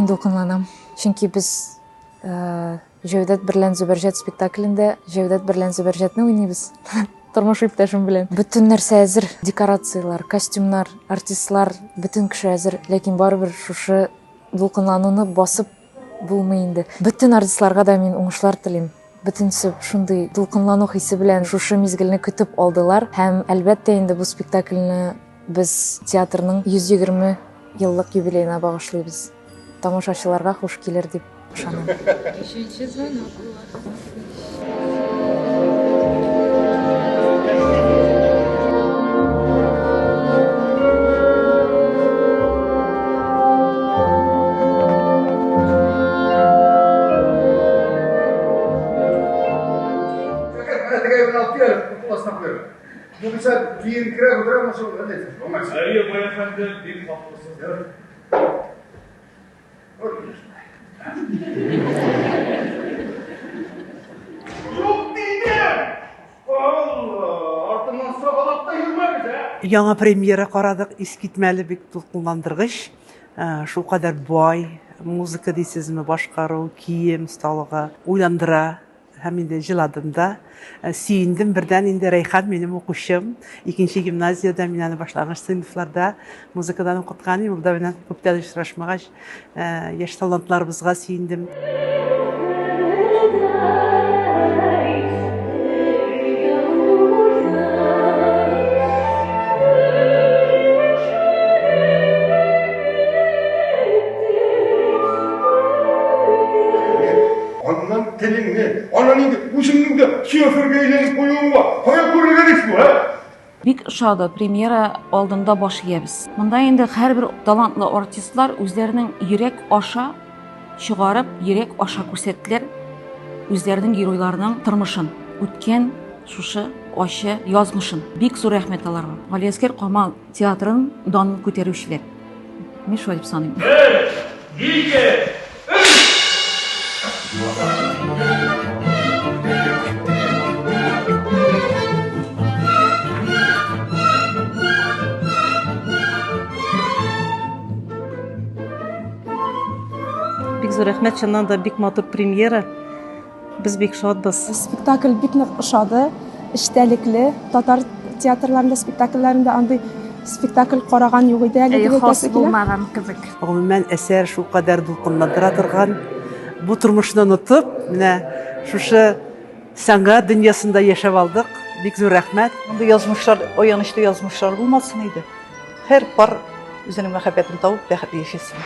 Мин дулкынланам. Чөнки без Җәүдәт берлән Зөбәрҗәт спектаклендә Җәүдәт берлән Зөбәрҗәтне уйныйбыз. Тормыш иптәшем белән. Бөтен нәрсә әзер, декорациялар, костюмнар, артистлар, бөтен кеше әзер, ләкин барыбер шушы дулкынлануны басып булмый инде. Бөтен артистларга да мин уңышлар телим. Бөтенсе шундый дулкынлану хисе белән шушы мизгелне көтеп алдылар һәм әлбәттә инде бу спектакльне без театрның 120 еллык юбилеена багышлыйбыз. Тамашачыларга хуш килер дип ышанам. Üçüncü звонок. Bu bisa kira berapa masuk nanti? Iya, banyak kan di fokus. Yok diyeceğim. Allah, артымнан сабалап та йөрмәгез, ә? Яңа премьера карадык, искитмәле бик дулкынландыргыч. Шулкадәр бай, музыка дисезме, башкару, кием, осталыгы уйландыра. Һәм инде җыладым да. Сөендем бердән инде Рәйхан минем укучым. 2нче гимназиядә мин аны башлагыч сыйныфларда музыкадан укыткан идем. Ул да белән күптән очрашмагач, яшь талантларыбызга сөендем. Анан инде үзеңнең дә шоферга әйләнеп куюың бар. Кая күрергән иш бу, ә? Бик ошады, премьера алдында баш иябез. Монда инде һәрбер талантлы артистлар үзләренең йөрәк аша чыгарып, йөрәк аша күрсәттеләр үзләренең геройларының тормышын, үткән шушы ачы язмышын. Бик зур рәхмәт аларга. Галиәскәр Камал театрын данын күтәрүчеләр. Мин шулай дип саныйм. 1, 2, 3. Бик зур рәхмәт, чыннан да бик матур премьера. Без бик шатбыз. Спектакль бик нык ошады, эчтәлекле. Татар театрларында, спектакльләрендә андый спектакль караган юк иде әле. Хас булмаган кебек. Гомумән әсәр шулкадәр дулкынландыра торган, бу тормышны онытып, менә шушы сәнгать дөньясында яшәп алдык. Бик зур рәхмәт. Мондый язмышлар, аянычлы язмышлар булмасын иде. Һәр пар үзенең мәхәббәтен табып бәхетле яшәсен.